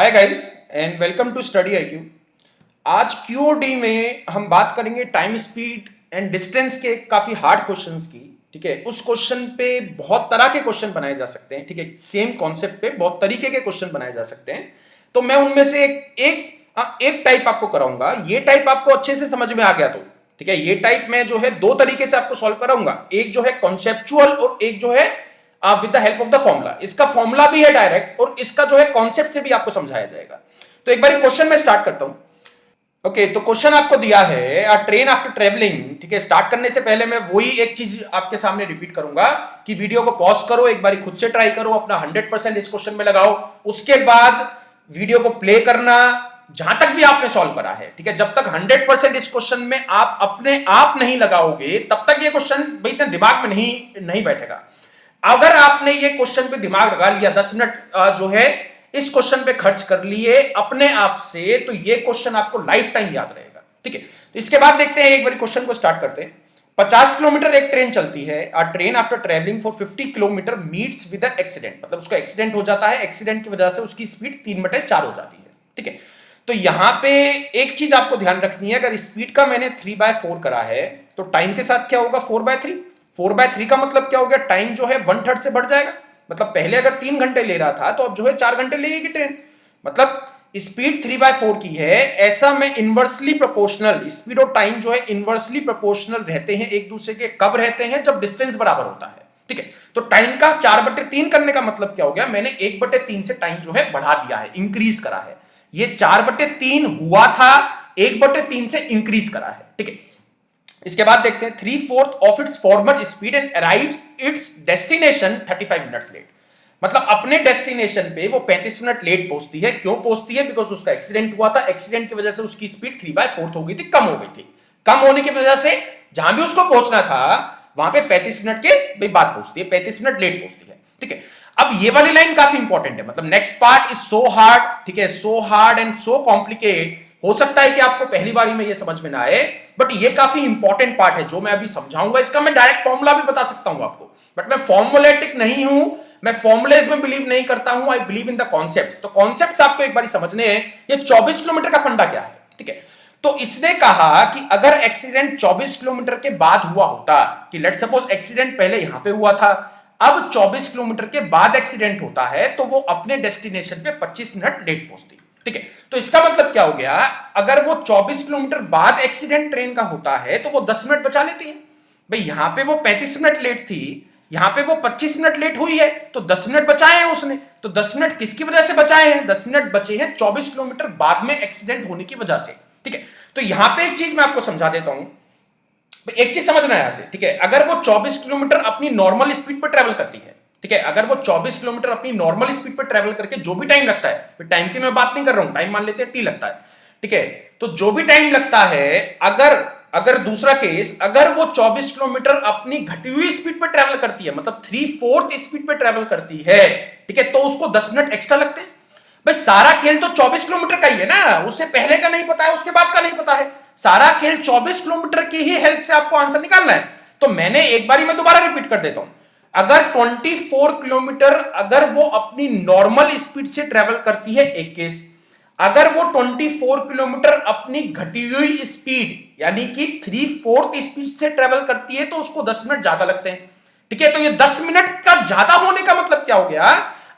Hi guys and welcome to Study IQ. आज QOD में हम बात करेंगे टाइम स्पीड एंड डिस्टेंस के काफी हार्ड क्वेश्चंस की। ठीक है, उस क्वेश्चन पे बहुत तरह के क्वेश्चन बनाए जा सकते हैं। ठीक है, सेम कॉन्सेप्ट पे बहुत तरीके के क्वेश्चन बनाए जा सकते हैं। तो मैं उनमें से एक टाइप आपको कराऊंगा। ये टाइप आपको अच्छे से समझ में आ गया तो ठीक है, ये टाइप मैं जो है दो तरीके से आपको सॉल्व कराऊंगा। एक जो है कॉन्सेप्चुअल और एक जो है with the help of the formula. इसका फॉर्मूला भी है डायरेक्ट और इसका जो है कॉन्सेप्ट से भी आपको समझाया जाएगा। तो एक बार क्वेश्चन में स्टार्ट करता हूं। ओके, तो क्वेश्चन आपको दिया है अ ट्रेन आफ्टर ट्रेवलिंग। ठीक है, स्टार्ट करने से पहले मैं वही एक चीज आपके सामने रिपीट करूंगा कि वीडियो को पॉज करो, एक बार खुद से ट्राई करो, अपना 100% इस क्वेश्चन में लगाओ। उसके बाद वीडियो को प्ले करना जहां तक भी आपने सॉल्व करा है। ठीक है, जब तक 100% इस क्वेश्चन में आप अपने आप नहीं लगाओगे तब तक ये क्वेश्चन भाई इतने दिमाग में नहीं बैठेगा। अगर आपने ये क्वेश्चन पे दिमाग लगा लिया, 10 मिनट जो है इस क्वेश्चन पे खर्च कर लिए अपने आप से, तो ये क्वेश्चन आपको लाइफ टाइम याद रहेगा। ठीक है, तो इसके बाद देखते हैं, एक बार क्वेश्चन को स्टार्ट करते हैं। 50 किलोमीटर एक ट्रेन चलती है। अ train after travelling for 50 kilometre meets with an accident, मतलब उसका एक्सीडेंट हो जाता है। एक्सीडेंट की वजह से उसकी स्पीड 3/4 हो जाती है। ठीक है, तो यहां पे एक चीज आपको ध्यान रखनी है, अगर स्पीड का मैंने 3/4 करा है तो टाइम के साथ क्या होगा, 4/3। 4/3 का मतलब क्या हो गया, टाइम जो है 1/3 से बढ़ जाएगा। मतलब पहले अगर 3 घंटे ले रहा था तो अब जो है 4 घंटे लेगी ट्रेन। मतलब स्पीड 3/4 की है। ऐसा में इनवर्सली प्रोपोर्शनल स्पीड और टाइम जो है इनवर्सली प्रोपोर्शनल रहते हैं एक दूसरे के। कब रहते हैं, जब डिस्टेंस बराबर होता है। ठीक है, तो टाइम का 4/3 करने का मतलब क्या हो गया, मैंने 1/3 से टाइम जो है बढ़ा दिया है, इंक्रीज करा है। ये 4/3 हुआ था, 1/3 से इंक्रीज करा है। ठीक है, इसके बाद देखते हैं 3/4 of its former speed and arrives its destination 35 minutes late. मतलब अपने डेस्टिनेशन पे वो 35 मिनट लेट पहुंचती है। क्यों पहुंचती है, बिकॉज उसका एक्सीडेंट हुआ था। एक्सीडेंट की वजह से उसकी स्पीड 3/4 हो गई थी, कम हो गई थी। कम होने की वजह से जहां भी उसको पहुंचना था वहां पे 35 मिनट के बाद पहुंचती है, 35 मिनट लेट पहुंचती है। ठीक है, अब ये वाली लाइन काफी इंपॉर्टेंट है। मतलब next part is so hard. ठीक है, so hard and so complicate. हो सकता है कि आपको पहली बारी में ये समझ में ना आए, बट ये काफी इंपॉर्टेंट पार्ट है जो मैं अभी समझाऊंगा। इसका मैं डायरेक्ट फॉर्मूला भी बता सकता हूं आपको, बट मैं फॉर्मुलेटिक नहीं हूं, मैं फॉर्मुलेज में बिलीव नहीं करता हूं। I believe in the concepts. तो कॉन्सेप्ट्स आपको एक बार समझने हैं। ये 24 किलोमीटर का फंडा क्या है। ठीक है, तो इसने कहा कि अगर एक्सीडेंट 24 किलोमीटर के बाद हुआ होता, कि लेट सपोज एक्सीडेंट पहले यहां पे हुआ था, अब 24 किलोमीटर के बाद एक्सीडेंट होता है, तो वो अपने डेस्टिनेशन पे 25 मिनट लेट पहुंचती। ठीक है, तो इसका मतलब क्या हो गया, अगर वो 24 किलोमीटर बाद एक्सीडेंट ट्रेन का होता है तो वो 10 मिनट बचा लेती है। भाई यहां पे वो 35 मिनट लेट थी, यहां पे वो 25 मिनट लेट हुई है, तो 10 मिनट बचाए हैं उसने। तो 10 मिनट किसकी वजह से बचाए हैं, 10 मिनट बचे हैं 24 किलोमीटर बाद में एक्सीडेंट होने की वजह से। ठीक है, तो यहां पे एक चीज मैं आपको समझा देता हूं, एक चीज समझना है यहां से। ठीक है, अगर वो 24 किलोमीटर अपनी नॉर्मल स्पीड पर ट्रेवल करती है, ठीक है, अगर वो 24 किलोमीटर अपनी नॉर्मल स्पीड पर ट्रेवल करके जो भी टाइम लगता है, टाइम की मैं बात नहीं कर रहा हूं, टाइम मान लेते हैं टी लगता है। ठीक है, तो जो भी टाइम लगता है, अगर अगर दूसरा केस, अगर वो 24 किलोमीटर अपनी घटी हुई स्पीड पर ट्रेवल करती है, मतलब 3/4 स्पीड पर ट्रेवल करती है, ठीक है, तो उसको 10 मिनट एक्स्ट्रा लगते हैं। भाई सारा खेल तो 24 किलोमीटर का ही है ना, उससे पहले का नहीं पता है, उसके बाद का नहीं पता है। सारा खेल 24 किलोमीटर की ही हेल्प से आपको आंसर निकालना है। तो मैंने एक बारी मैं दोबारा रिपीट कर देता हूं, अगर 24 किलोमीटर अगर वो अपनी नॉर्मल स्पीड से ट्रेवल करती है, एक केस। अगर वो 24 किलोमीटर अपनी घटी हुई स्पीड यानी कि 3/4 स्पीड से ट्रेवल करती है, तो उसको 10 मिनट ज्यादा लगते हैं। ठीक है, तो ये 10 मिनट का ज्यादा होने का मतलब क्या हो गया,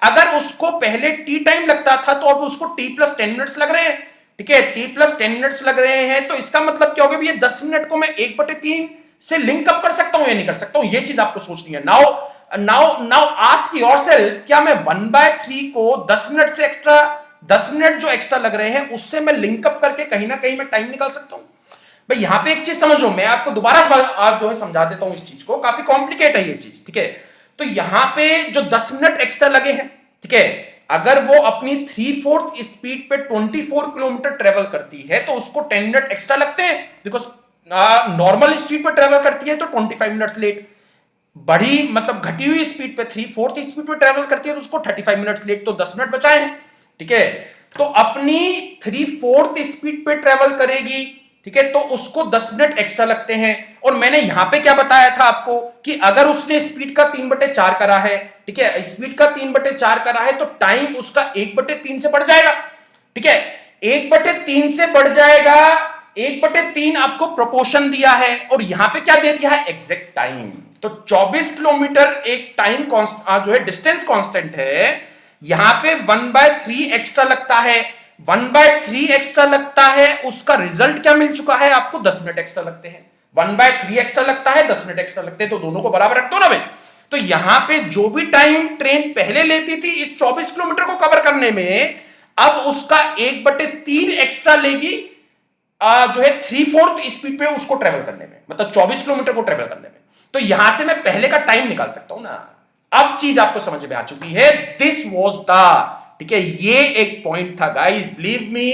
अगर उसको पहले टी टाइम लगता था तो अब उसको टी+10 मिनट्स लग रहे हैं। ठीक है, टी+10 मिनट्स लग रहे हैं, तो इसका मतलब क्या हो गया, ये 10 मिनट को मैं 1/3 से लिंक अप कर सकता हूं या नहीं कर सकता हूं, ये चीज आपको सोचनी है। Now now now ask yourself, क्या मैं 1/3 को 10 मिनट से एक्स्ट्रा, 10 मिनट जो एक्स्ट्रा लग रहे हैं उससे मैं लिंक अप करके कहीं ना कहीं मैं टाइम निकाल सकता हूं। भाई यहां पे एक चीज समझो, मैं आपको दोबारा आज जो है समझा देता हूं इस चीज को, काफी कॉम्प्लिकेट है ये चीज। ठीक है, तो यहां पे जो 10 मिनट एक्स्ट्रा लगे हैं, ठीक है, अगर वो अपनी 3/4 स्पीड पे 24 किलोमीटर ट्रेवल करती है तो उसको 10 मिनट एक्स्ट्रा लगते हैं, बिकॉज नॉर्मल स्पीड पर ट्रेवल करती है तो 25 मिनट्स लेट। बड़ी मतलब घटी हुई स्पीड पे 3/4 स्पीड पे ट्रेवल करती है तो उसको 35 मिनट्स लेट, तो 10 मिनट बचाए हैं। ठीक है, तो अपनी 3/4 स्पीड पे ट्रेवल करेगी, ठीक है, तो उसको 10 मिनट एक्स्ट्रा लगते हैं। और मैंने यहां पे क्या बताया था आपको कि अगर उसने स्पीड का 3/4 करा है, ठीक है, स्पीड का 3/4 करा है, तो टाइम उसका 1/3 से बढ़ जाएगा। ठीक है, 1/3 से बढ़ जाएगा, 1/3 आपको प्रोपोर्शन दिया है और यहां पे क्या दे दिया है, एग्जैक्ट टाइम। तो 24 किलोमीटर एक टाइम जो है डिस्टेंस कांस्टेंट है, यहां पे 1/3 एक्स्ट्रा लगता है, 1/3 एक्स्ट्रा लगता है, उसका रिजल्ट क्या मिल चुका है आपको, 10 मिनट एक्स्ट्रा लगते हैं। 1/3 एक्स्ट्रा लगता है, 10 मिनट एक्स्ट्रा लगते हैं, तो दोनों को बराबर रख दो ना भाई। तो यहां पे जो भी टाइम ट्रेन पहले लेती थी इस 24 किलोमीटर को कवर करने में, अब उसका 1/3 एक्स्ट्रा लेगी जो है 3/4 स्पीड पे उसको ट्रेवल करने में, मतलब 24 किलोमीटर को ट्रेवल करने में। तो यहां से मैं पहले का टाइम निकाल सकता हूं ना। अब चीज आपको समझ में आ चुकी है, दिस वॉज द, ठीक है, ये एक पॉइंट था गाइस, बिलीव मी,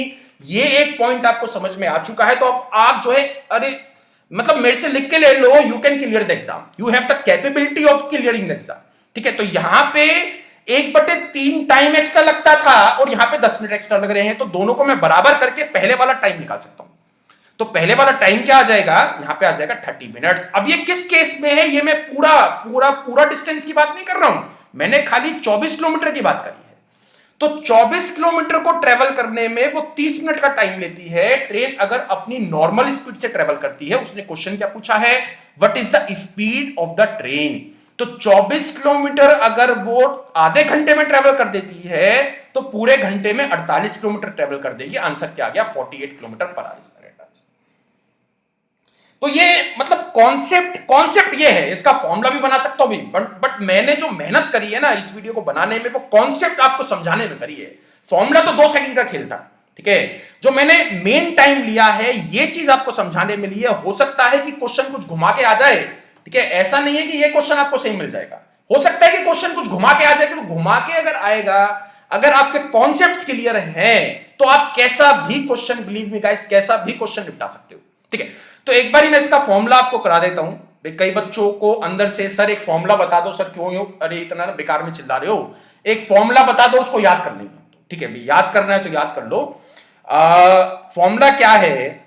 ये एक पॉइंट आपको समझ में आ चुका है। तो अब आप जो है, अरे मतलब मेरे से लिख के ले लो, you can clear the exam, you have the capability of clearing the exam. ठीक है, तो यहां पे 1/3 टाइम एक्स्ट्रा लगता था और यहां पे 10 मिनट एक्स्ट्रा लग रहे हैं, तो दोनों को मैं बराबर करके पहले वाला टाइम निकाल सकता हूं। तो पहले वाला टाइम क्या आ जाएगा, यहां पे आ जाएगा 30 मिनट्स। अब ये किस केस में है, ये मैं पूरा पूरा पूरा डिस्टेंस की बात नहीं कर रहा हूं, मैंने खाली 24 किलोमीटर की बात करी है। तो 24 किलोमीटर को ट्रेवल करने में वो 30 मिनट का टाइम लेती है ट्रेन, अगर अपनी नॉर्मल स्पीड से ट्रेवल करती है। उसने क्वेश्चन क्या पूछा है, what is the speed of the train. तो 24 किलोमीटर अगर वो आधे घंटे में ट्रेवल कर देती है, तो पूरे घंटे में 48 किलोमीटर ट्रेवल कर देगी। आंसर क्या आ गया, 48 किलोमीटर पर आवर। तो ये मतलब कॉन्सेप्ट ये है, इसका फॉर्मूला भी बना सकता हूं भी, बट मैंने जो मेहनत करी है ना इस वीडियो को बनाने में, वो कॉन्सेप्ट आपको समझाने में करी है। फॉर्मूला तो 2 सेकंड का खेल था, ठीक है। जो मैंने मेन टाइम लिया है ये चीज आपको समझाने में ली है। हो सकता है कि क्वेश्चन कुछ घुमा के आ जाए, ठीक है, ऐसा नहीं है कि ये क्वेश्चन आपको सही मिल जाएगा। हो सकता है कि क्वेश्चन कुछ घुमा के आ जाए, क्योंकि घुमा के अगर आएगा, अगर आपके कॉन्सेप्ट क्लियर हैं, तो आप कैसा भी क्वेश्चन, बिलीव मी गाइस, कैसा भी क्वेश्चन निपटा सकते हो। ठीक है, तो एक बार मैं इसका फॉर्मूला आपको करा देता हूं। कई बच्चों को अंदर से, सर एक फॉर्मूला बता दो, सर क्यों अरे इतना बेकार में चिल्ला रहे हो, एक फॉर्मूला बता दो, उसको याद कर लेंगे। ठीक है, याद करना है तो याद कर लो। फॉर्मूला क्या है,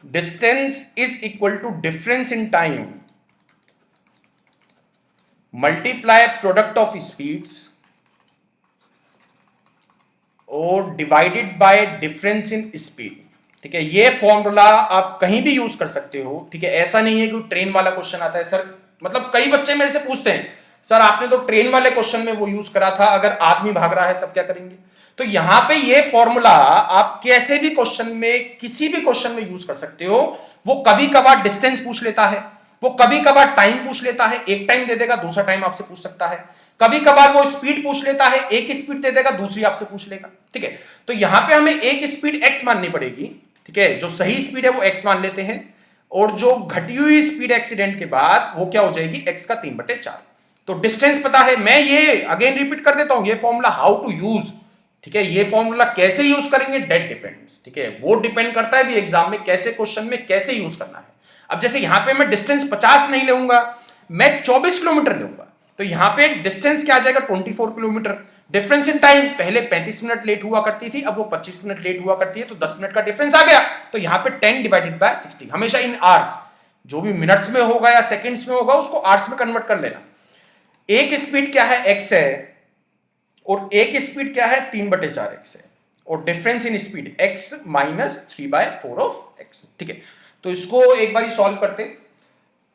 distance is equal to difference in time multiply product of speeds और divided by difference in speed. ठीक है, ये फॉर्मूला आप कहीं भी यूज कर सकते हो। ठीक है, ऐसा नहीं है कि ट्रेन वाला क्वेश्चन आता है सर, मतलब कई बच्चे मेरे से पूछते हैं, सर आपने तो ट्रेन वाले क्वेश्चन में वो यूज करा था, अगर आदमी भाग रहा है तब क्या करेंगे। तो यहां पे ये फॉर्मूला आप कैसे भी क्वेश्चन में, किसी भी क्वेश्चन में यूज कर सकते हो। वो कभी कभार डिस्टेंस पूछ लेता है, वो कभी कभार टाइम पूछ लेता है, एक टाइम दे देगा, दूसरा टाइम आपसे पूछ सकता है। कभी कभार वो स्पीड पूछ लेता है, एक स्पीड दे देगा, दूसरी आपसे पूछ लेगा। ठीक है, तो यहां पे हमें एक स्पीड x माननी पड़ेगी। ठीक है, जो सही स्पीड है वो x मान लेते हैं, और जो घटी हुई स्पीड एक्सीडेंट के बाद वो क्या हो जाएगी, x का 3/4। तो डिस्टेंस पता है, मैं ये अगेन रिपीट कर देता हूं, ये फॉर्मूला हाउ टू यूज। ठीक है, ये फॉर्मूला कैसे यूज करेंगे, डेट डिपेंड्स। ठीक है, वो डिपेंड करता है भी एग्जाम में कैसे क्वेश्चन में कैसे यूज करना है। अब जैसे यहां पे मैं डिस्टेंस 50 नहीं लूंगा, मैं 24 किलोमीटर लूंगा, तो यहां पे डिस्टेंस क्या आ जाएगा, 24 किलोमीटर। डिफरेंस इन टाइम, पहले 35 मिनट लेट हुआ करती थी, अब वो 25 मिनट लेट हुआ करती है, तो 10 मिनट का डिफरेंस आ गया। तो यहां पे 10 डिवाइडेड बाय 60, हमेशा इन आवर्स, जो भी मिनट्स में होगा या सेकंड्स में होगा उसको आवर्स में कन्वर्ट कर लेना। एक स्पीड क्या है, x है, और एक स्पीड क्या है, 3/4x है, और difference in speed x minus 3/4 of x। ठीक है, तो इसको एक बार सॉल्व करते,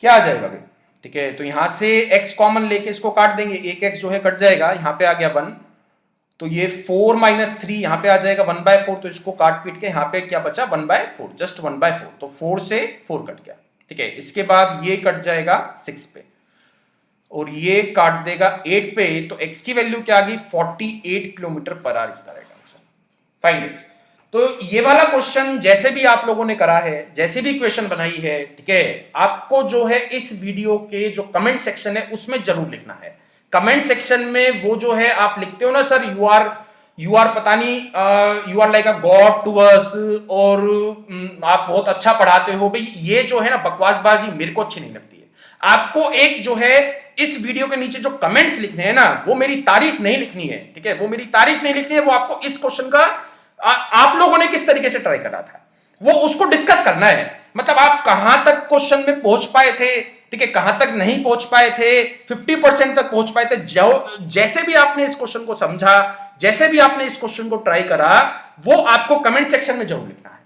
क्या आ जाएगा भाई। ठीक है, तो यहां से x कॉमन लेके इसको काट देंगे, एक x जो है कट जाएगा, यहां पे आ गया 1, तो ये 4 - 3 यहां पे आ जाएगा 1/4, तो इसको काट पीट के यहां पे क्या बचा, 1/4, जस्ट 1/4, तो 4 से 4 कट गया। ठीक है, इसके बाद ये कट जाएगा 6 पे, और ये काट देगा 8 पे, तो x की वैल्यू क्या आ गई, 48 किलोमीटर पर आवर। इसका राइट आंसर फाइन गाइस। तो ये वाला क्वेश्चन जैसे भी आप लोगों ने करा है, जैसे भी क्वेश्चन बनाई है, ठीक है, आपको जो है इस वीडियो के जो कमेंट सेक्शन है उसमें जरूर लिखना है। कमेंट सेक्शन में वो जो है आप लिखते हो ना, सर यू आर पता नहीं, you are like a god to us, और आप बहुत अच्छा पढ़ाते हो, भाई ये जो है ना बकवासबाजी मेरे को अच्छी नहीं लगती है। आपको एक जो है इस वीडियो के नीचे जो कमेंट्स लिखने हैं ना, वो मेरी तारीफ नहीं लिखनी है। ठीक है, वो मेरी तारीफ नहीं लिखनी है, वो आपको इस क्वेश्चन का आप लोगों ने किस तरीके से ट्राई करा था वो उसको डिस्कस करना है। मतलब आप कहां तक क्वेश्चन में पहुंच पाए थे, ठीक है, कहां तक नहीं पहुंच पाए थे, 50% तक पहुंच पाए थे, जो जैसे भी आपने इस क्वेश्चन को समझा, जैसे भी आपने इस क्वेश्चन को ट्राई करा, वो आपको कमेंट सेक्शन में जरूर लिखना है।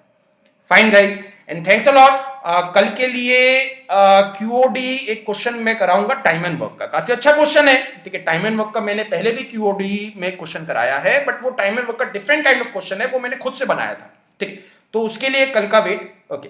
Fine guys, and thanks a lot. कल के लिए क्यूओडी एक क्वेश्चन मैं कराऊंगा टाइम एंड वर्क का, काफी अच्छा क्वेश्चन है, ठीक है। टाइम एंड वर्क का मैंने पहले भी क्यूओडी में क्वेश्चन कराया है, बट वो टाइम एंड वर्क का डिफरेंट काइंड ऑफ क्वेश्चन है, वो मैंने खुद से बनाया था, ठीक है। तो उसके लिए कल का वेट, ओके।